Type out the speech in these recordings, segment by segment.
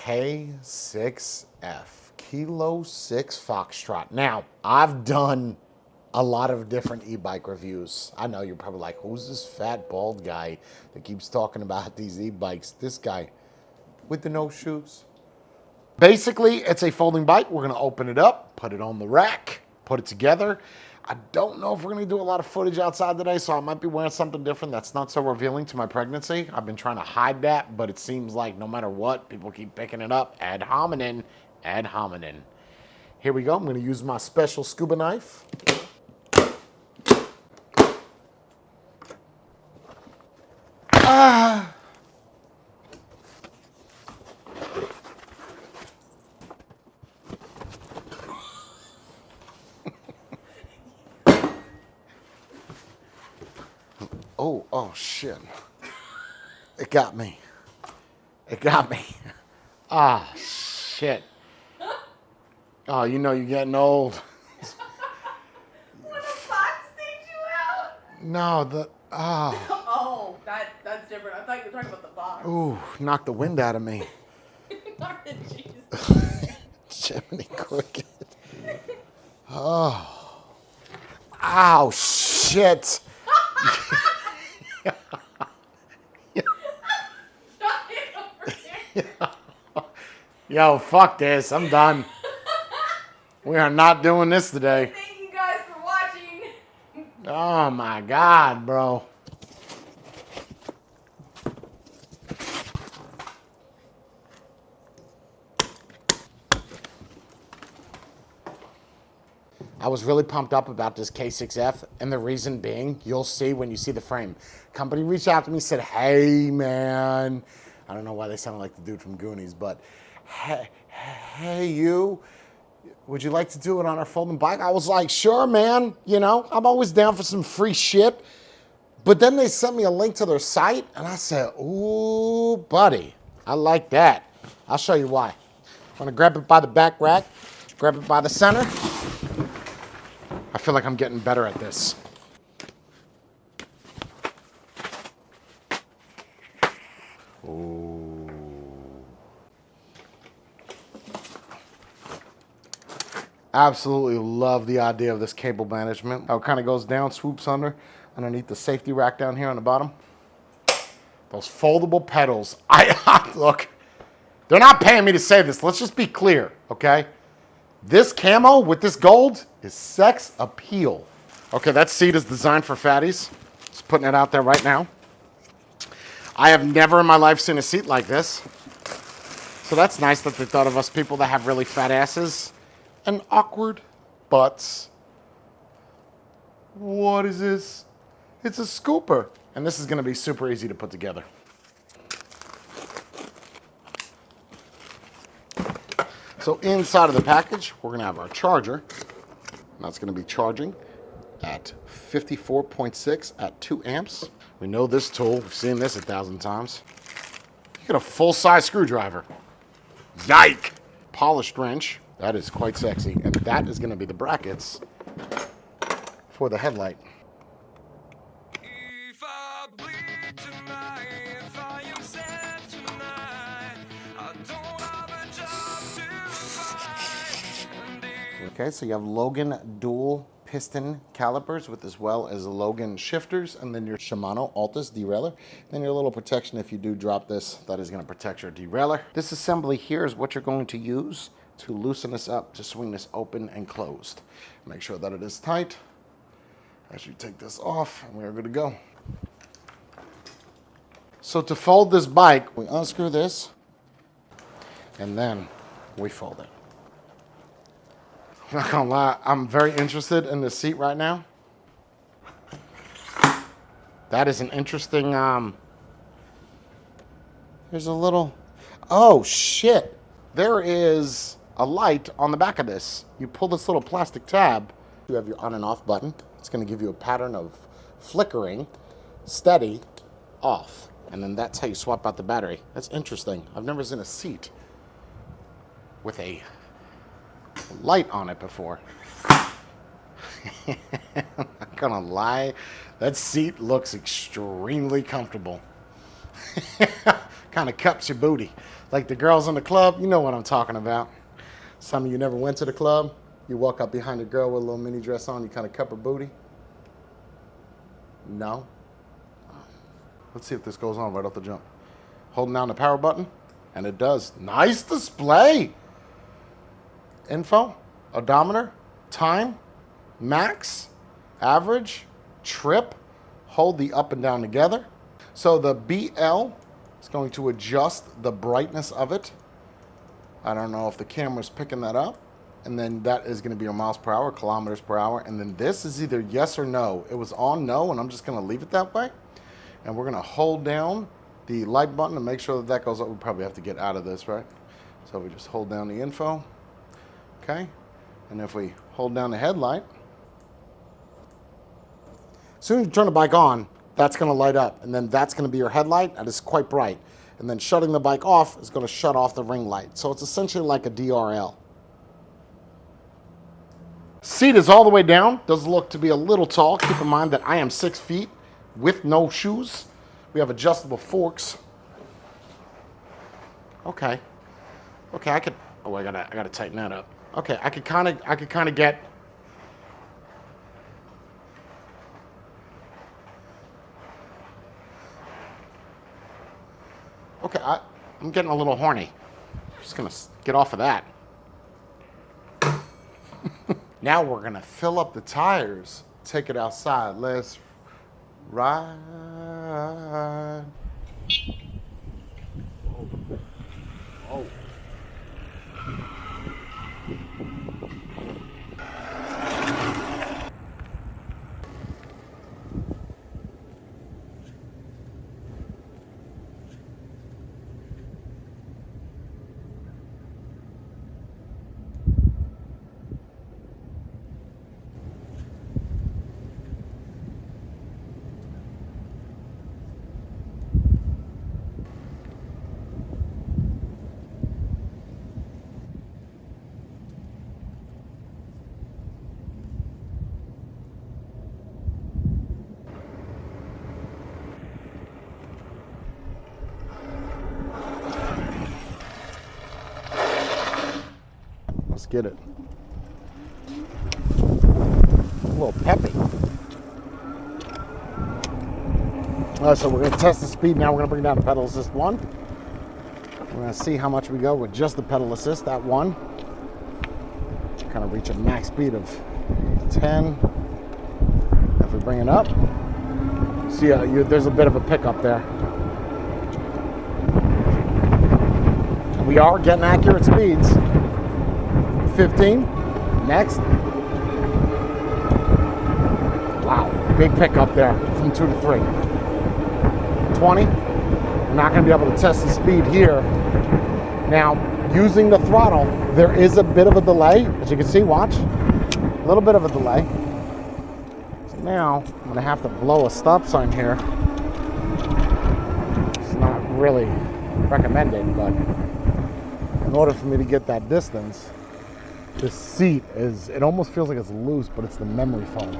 K6F Kilo 6 Foxtrot. Now, I've done a lot of different e-bike reviews. I know you're probably like, who's this fat bald guy that keeps talking about these e-bikes? This guy with the no shoes. Basically, it's a folding bike. We're gonna open it up, put it on the rack, put it together. I don't know if we're gonna do a lot of footage outside today, so I might be wearing something different that's not so revealing to my pregnancy. I've been trying to hide that, but it seems like no matter what, people keep picking it up. Ad hominem, ad hominem. Here we go. I'm gonna use my special scuba knife. Oh shit. It got me. It got me. Ah, shit. Oh, you know you're getting old. When a fox staked you out? No, Oh, that's different. I thought you were talking about the box. Ooh, knocked the wind out of me. Not the Jesus. Jiminy Cricket. Oh. Ow, shit. Yo, fuck this. I'm done. We are not doing this today. Thank you guys for watching. Oh my God, bro. I was really pumped up about this K6F, and the reason being, you'll see when you see the frame. Company reached out to me, said, hey, man. I don't know why they sounded like the dude from Goonies, but hey, you, would you like to do it on our folding bike? I was like, sure, man. You know, I'm always down for some free shit. But then they sent me a link to their site, and I said, ooh, buddy, I like that. I'll show you why. I'm gonna grab it by the back rack, grab it by the center. I feel like I'm getting better at this. Ooh. Absolutely love the idea of this cable management. How it kind of goes down, swoops underneath the safety rack down here on the bottom. Those foldable pedals. Look, they're not paying me to say this. Let's just be clear, okay? This camo with this gold is sex appeal. Okay, that seat is designed for fatties. Just putting it out there right now. I have never in my life seen a seat like this. So that's nice that they thought of us people that have really fat asses and awkward butts. What is this? It's a scooper. And this is gonna be super easy to put together. So inside of the package, we're gonna have our charger. And that's gonna be charging at 54.6 at 2 amps. We know this tool, we've seen this 1,000 times. You get a full-size screwdriver. Yike! Polished wrench, that is quite sexy. And that is gonna be the brackets for the headlight. Okay, so you have Logan dual piston calipers with as well as Logan shifters, and then your Shimano Altus derailleur. Then your little protection if you do drop this, that is going to protect your derailleur. This assembly here is what you're going to use to loosen this up, to swing this open and closed. Make sure that it is tight as you take this off, and we're good to go. So to fold this bike, we unscrew this, and then we fold it. I'm not gonna lie, I'm very interested in this seat right now. That is an interesting, there's a little, oh shit. There is a light on the back of this. You pull this little plastic tab, you have your on and off button. It's gonna give you a pattern of flickering, steady, off. And then that's how you swap out the battery. That's interesting. I've never seen a seat with a light on it before. I'm not gonna lie, that seat looks extremely comfortable. Kind of cups your booty. Like the girls in the club, you know what I'm talking about. Some of you never went to the club. You walk up behind a girl with a little mini dress on, you kind of cup her booty. No? Let's see if this goes on right off the jump. Holding down the power button, and it does. Nice display. Info, odometer, time, max, average, trip. Hold the up and down together. So the BL is going to adjust the brightness of it. I don't know if the camera's picking that up. And then that is going to be your miles per hour, kilometers per hour. And then this is either yes or no. It was on no, and I'm just going to leave it that way. And we're going to hold down the light button to make sure that that goes up. We probably have to get out of this, right? So we just hold down the info. Okay. And if we hold down the headlight, as soon as you turn the bike on, that's going to light up. And then that's going to be your headlight, and it's quite bright. And then shutting the bike off is going to shut off the ring light. So it's essentially like a DRL. Seat is all the way down. Does look to be a little tall. Keep in mind that I am 6 feet with no shoes. We have adjustable forks. Okay. Okay, I could. Oh, I gotta tighten that up. Okay, I could kind of get. Okay, I'm getting a little horny. Just gonna get off of that. Now we're gonna fill up the tires, take it outside. Let's ride. Oh. Let's get it. A little peppy. All right, so we're going to test the speed now. We're going to bring down the pedal assist 1. We're going to see how much we go with just the pedal assist at 1. Kind of reach a max speed of 10. If we bring it up, see, there's a bit of a pickup there. We are getting accurate speeds. 15. Next. Wow, big pickup there from 2 to 3. 20. We're not going to be able to test the speed here. Now, using the throttle, there is a bit of a delay. As you can see, watch. A little bit of a delay. So now, I'm going to have to blow a stop sign here. It's not really recommended, but in order for me to get that distance, this seat it almost feels like it's loose, but it's the memory foam.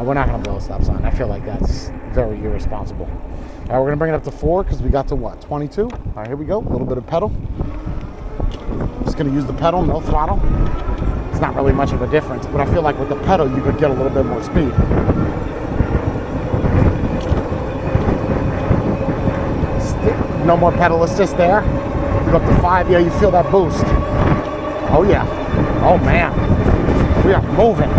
We're not going to blow a stop sign. I feel like that's very irresponsible. All right, we're going to bring it up to 4 because we got to what, 22? All right, here we go. A little bit of pedal. I'm just going to use the pedal, no throttle. It's not really much of a difference, but I feel like with the pedal, you could get a little bit more speed. No more pedal assist there. You go up to 5, yeah, you feel that boost. Oh yeah. Oh man. We are moving.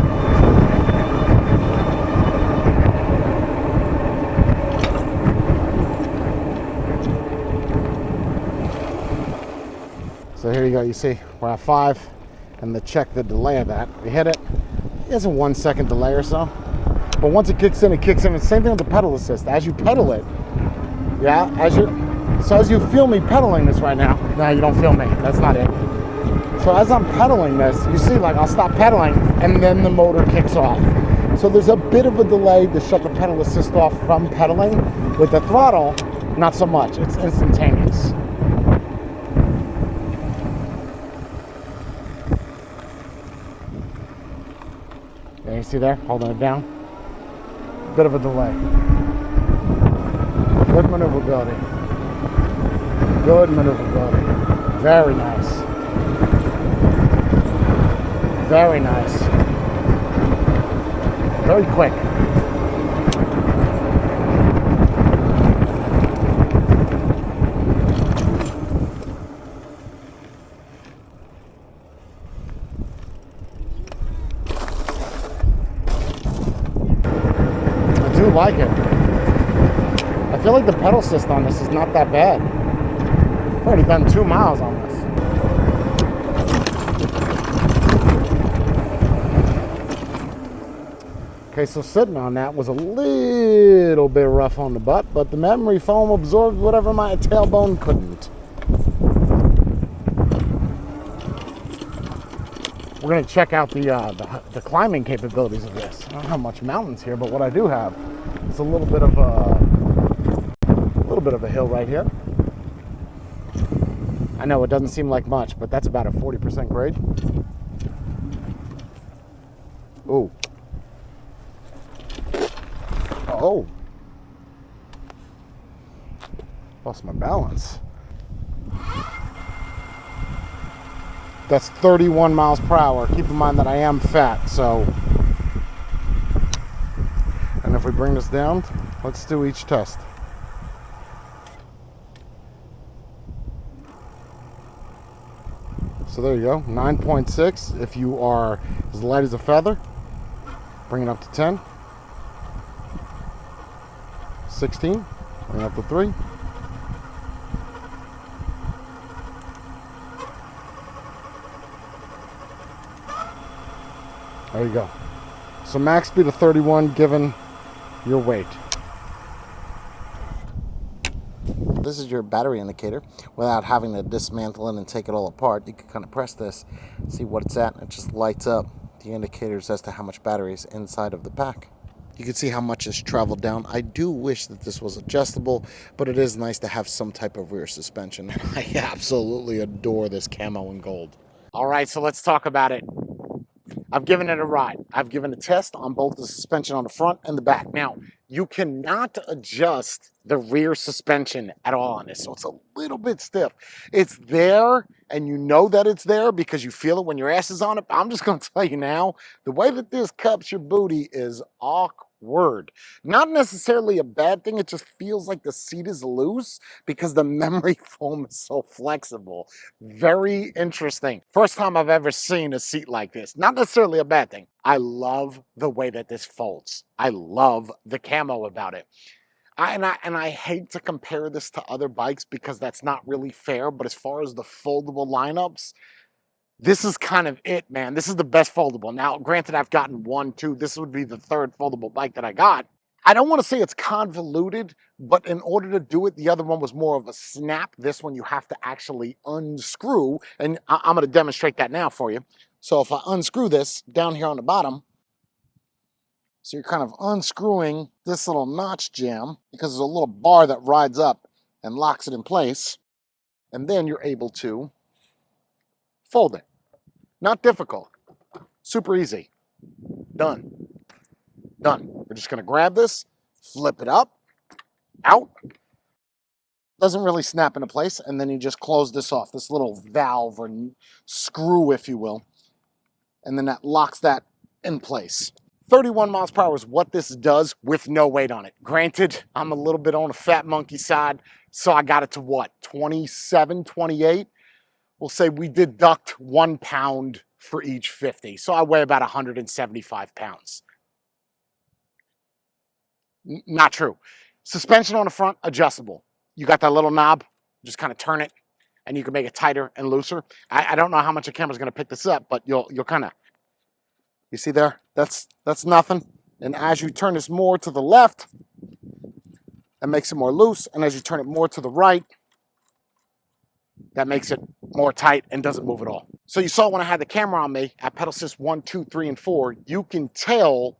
So here you go. You see, we're at 5, and to check the delay of that, we hit it. It's a 1 second delay or so. But once it kicks in, it kicks in. It's the same thing with the pedal assist. As you pedal it, yeah, as you feel me pedaling this right now. No, you don't feel me. That's not it. So as I'm pedaling this, you see, like, I'll stop pedaling and then the motor kicks off. So there's a bit of a delay to shut the pedal assist off from pedaling. With the throttle, not so much. It's instantaneous. Yeah, you see there, holding it down. Bit of a delay. Good maneuverability. Good maneuverability. Very nice. Very nice. Very quick. I do like it. I feel like the pedal assist on this is not that bad. I've already done 2 miles on this. Okay, so sitting on that was a little bit rough on the butt, but the memory foam absorbed whatever my tailbone couldn't. We're going to check out the climbing capabilities of this. I don't have much mountains here, but what I do have is a little bit of a hill right here. I know it doesn't seem like much, but that's about a 40% grade. Ooh. Oh. Lost my balance. That's 31 miles per hour. Keep in mind that I am fat, so. And if we bring this down, let's do each test. So there you go, 9.6. If you are as light as a feather, bring it up to 10. 16, bring it up to 3. There you go. So max speed of 31 given your weight. This is your battery indicator. Without having to dismantle it and take it all apart, you can kind of press this, see what it's at, and it just lights up the indicators as to how much battery is inside of the pack. You can see how much has traveled down. I do wish that this was adjustable, but it is nice to have some type of rear suspension. I absolutely adore this camo in gold. All right, so let's talk about it. I've given it a ride. I've given a test on both the suspension on the front and the back. Now, you cannot adjust the rear suspension at all on this, so it's a little bit stiff. It's there, and you know that it's there because you feel it when your ass is on it. I'm just going to tell you now, the way that this cups your booty is awkward. Not necessarily a bad thing, it just feels like the seat is loose because the memory foam is so flexible. Very interesting. First time I've ever seen a seat like this. Not necessarily a bad thing. I love the way that this folds. I love the camo about it. I hate to compare this to other bikes because that's not really fair, but as far as the foldable lineups, this is kind of it, man. This is the best foldable. Now, granted, I've gotten 1, 2. This would be the 3rd foldable bike that I got. I don't want to say it's convoluted, but in order to do it, the other one was more of a snap. This one you have to actually unscrew, and I'm going to demonstrate that now for you. So if I unscrew this down here on the bottom, so you're kind of unscrewing this little notch jam because there's a little bar that rides up and locks it in place, and then you're able to fold it. Not difficult. Super easy. Done. Done. We're just going to grab this, flip it up, out. Doesn't really snap into place, and then you just close this off, this little valve or screw, if you will, and then that locks that in place. 31 miles per hour is what this does with no weight on it. Granted, I'm a little bit on the fat monkey side, so I got it to what, 27, 28? We'll say we deduct 1 pound for each 50. So I weigh about 175 pounds. Not true. Suspension on the front, adjustable. You got that little knob, just kind of turn it, and you can make it tighter and looser. I don't know how much the camera's going to pick this up, but you'll kind of, you see there? That's nothing. And as you turn this more to the left, that makes it more loose. And as you turn it more to the right, that makes it more tight and doesn't move at all. So you saw when I had the camera on me at pedal assist 1, 2, 3, and 4, you can tell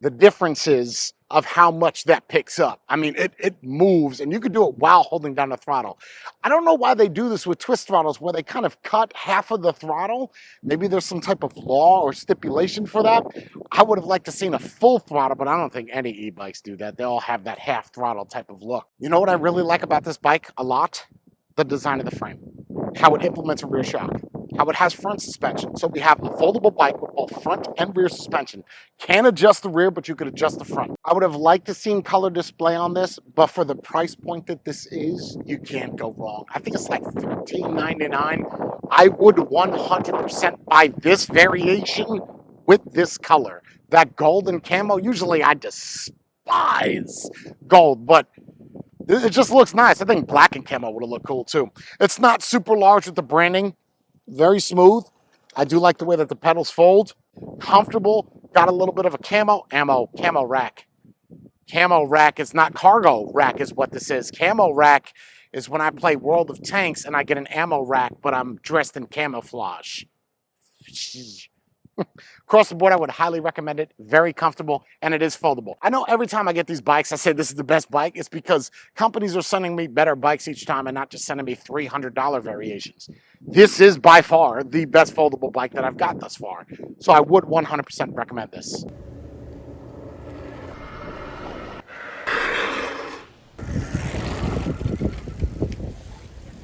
the differences of how much that picks up. I mean, it moves, and you can do it while holding down the throttle. I don't know why they do this with twist throttles, where they kind of cut half of the throttle. Maybe there's some type of law or stipulation for that. I would have liked to seen a full throttle, but I don't think any e-bikes do that. They all have that half throttle type of look. You know what I really like about this bike a lot? The design of the frame, how it implements a rear shock, how it has front suspension. So we have a foldable bike with both front and rear suspension. Can adjust the rear, but you could adjust the front. I would have liked to seen color display on this, but for the price point that this is, you can't go wrong. I think it's like $13.99. I would 100% buy this variation with this color. That golden camo, usually I despise gold, but it just looks nice. I think black and camo would have looked cool too. It's not super large with the branding. Very smooth. I do like the way that the pedals fold. Comfortable. Got a little bit of a camo rack. Camo rack is not cargo rack is what this is. Camo rack is when I play World of Tanks and I get an ammo rack, but I'm dressed in camouflage. Across the board, I would highly recommend it. Very comfortable, and it is foldable. I know every time I get these bikes, I say this is the best bike. It's because companies are sending me better bikes each time and not just sending me $300 variations. This is by far the best foldable bike that I've got thus far. So I would 100% recommend this.